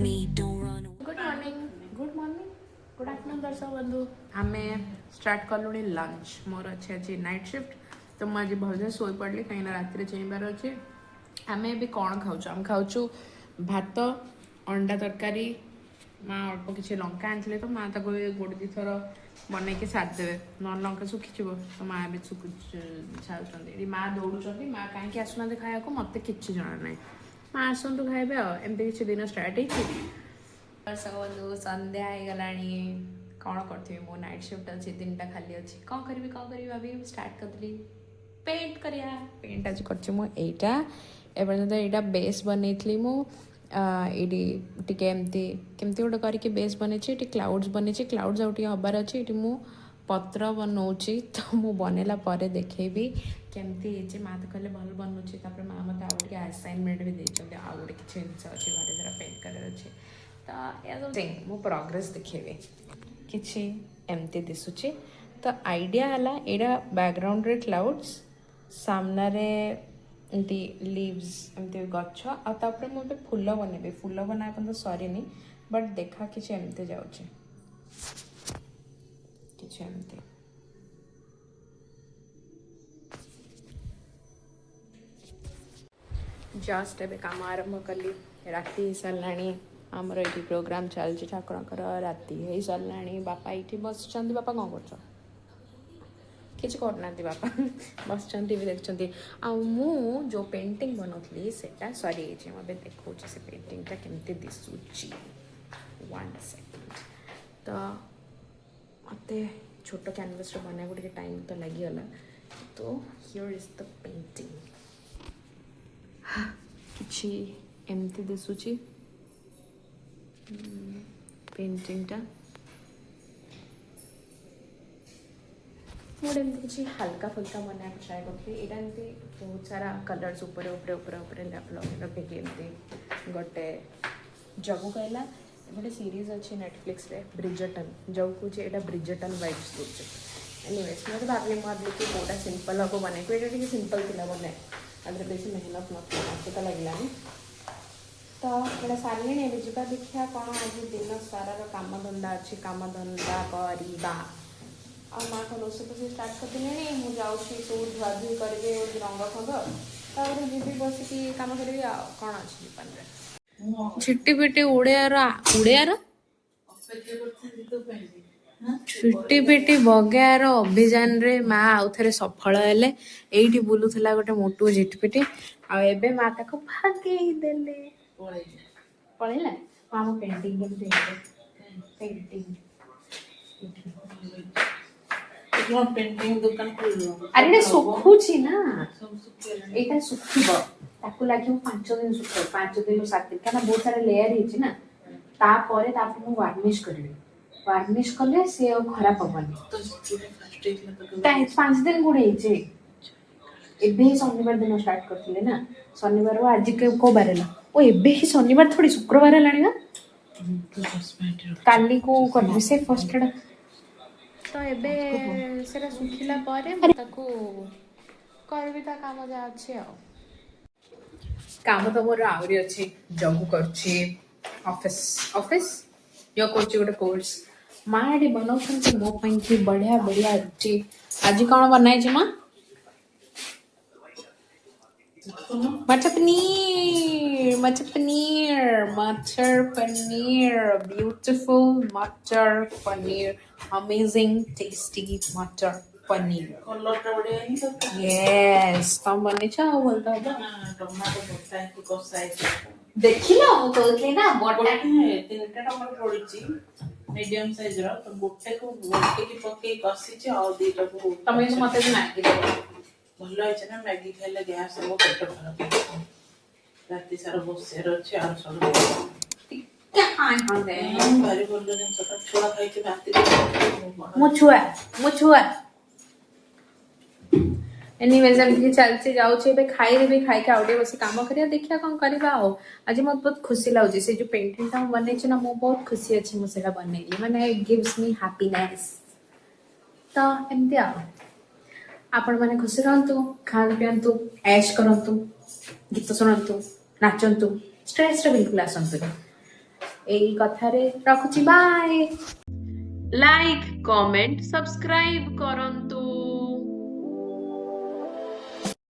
Good afternoon दर्शक बंधु आम स्टार्ट कलु लंच मोर अच्छे आज नाइट शिफ्ट तो मुझे भलसे शोई पड़ी कहीं राति चेबार अच्छे आम ए कौन खाऊँ आम खाऊँ भात अंडा तरकारी माँ अल्प किसी लंका आनी तो माँ ताको गोटे दी थर बनई के सारिदेवे न लंका सुखी तो माँ भी छाड़ी माँ दौड़ माँ कहीं आसुना खाया मत कि जना ना माँ आसतु खाइबे एमती किसी दिन स्टार्ट दर्शक बंधु संध्या हो गला कौन करी मो नाइट शिफ्ट अच्छी 3टा खाली अच्छी कौन करी भाभी स्टार्ट करी पेंट करिया पेंट आज करटा एपर्तंत यहाँ बेस बनई मुझे टी केमती गोटे करके बेस बनई क्लाउड्स बनई क्लाउड्स आउट हबार अच्छे ये मु पत्र बनाऊँगी तो मु बनैला देखेबी केमती माँ तो कहले भल बनूची माँ मत आगे असाइनमेंट भी देते आउ गोटे किसी जिन अच्छे घर जरा पेंट कर अच्छे तो मु प्रोग्रेस देखेबी किसी एमती दिशुची तो आइडिया है यहाँ बैकग्राउंड रे क्लाउड्स सामना रे एमती लीव्स एमती गछ आउे मुझे फूल बनैबी फूल बनाए तो सरीनी बट देखा किसी एमती जाऊँगी किसी एमती जस्ट ए काम आरंभ कली राति सारा आमर ये प्रोग्राम चलती ठाकुर राति हो सारा बापा ये बस बापा कौन कर किसी करना बापा बस टीवी देखते मु जो पेंटिंग बनौली से सरी मुझे देखा से पेंटिंगटा केमती दिशुची 1 सेकेंड तो मत छोट कैनवास बना टे टाइम तो लगिगला तो हियर इज द पेंटिंग किसी एमती दिशुची पेंटिंगटा मुझे किसी हल्का फुल्का बना ट्राए करी यहाँ एमती बहुत सारा कलर्स ऊपर ऊपर ऊपर ऊपर लगे एमती गोटे जगू कहला गोटे सीरीज अच्छी नेटफ्लिक्स रे ब्रिजर्टन जब कौच यहाँ ब्रिजर्टन वाइब्स दूचे एनीवेज मैं भाविली कि कौटा सिंपल हम बने ये सिंपल थी बने अगर बेसी मेहनत नत तो लगे तो यहाँ सारे जा देखा कौन आज दिन सारा काम धंदा अच्छी काम धंदा करवा और माँ को रोसे तो स्टार्ट करते मुझे सब धुआधुई करेंगे रंग खंड जी बस कम करी कौन अच्छी जीवन छिटी पिटी उड़ियार छुट्टी पिटी बगार अभियान रे माँ आउ थे सफल हेले एठी बुलूला गोटे मोटू झिटपिटी आबे माँ ताको भागेई देले पळेला माँ पेंटिंग पेंटिंग पेंटिंग दुकान अरे सुखुची ना यहाँ सुखब ताकू लगे 5 दिन सुख 5 दिन 7 दिन क्या बहुत सारा लेयर है ना तापर मुझे वार्निश करी वार्निश कले सी खराब हेनी 5 दिन गुड़े एबे शनिवार दिन स्टार्ट करते ना शनिवार आज को बार ओ एबे ही शनिवार थोड़ी शुक्रवार है काली को कर से फर्स्ट तो एबे सेरा सुखिला पारे ताको करबी ता काम जा अच्छे काम तो मोर आउरी अच्छे जॉब करछि ऑफिस ऑफिस यो करछि गोटे कोर्स माँ एडी बनाउछन मो पई की बढ़िया बढ़िया रुचि आज कौन बनाई छी माँ मटर पनीर ब्यूटीफुल मटर पनीर अमेजिंग टेस्टी मटर पनीर यस तुम बनी बोलता देखिल कहली ना मीडियम साइज रो तो गोटे को गोटे की पके कसी और दीटा को तमे मते मैगी दे भलो है ना मैगी खाइले गैस सब पेट खराब राति सारा बसेर अछि आर सब क्या हां दे भारी बोल दिन सब छुआ खाइ के राति मु छुआ एनीवेज एमती चलती जाऊे खाई देवी खाई के आउटे बस कम करिया देखिया कौन करवा आज मत बहुत खुशी लगे से जो पेंटिंग टा बनई ना मो बहुत खुशी अच्छी मुझे बनैली माने इट गिव्स मी हैप्पीनेस तो एमती आपण मैंने खुशी रहतु खान पिंतु ऐश करतु गीत शुणु नाचतु स्ट्रेस रे बिल्कुल आसतु ଏଇ କଥାରେ ରଖୁଛି ବାଏ। ଲାଇକ୍ କମେଣ୍ଟ ସବସ୍କ୍ରାଇବ କରନ୍ତୁ।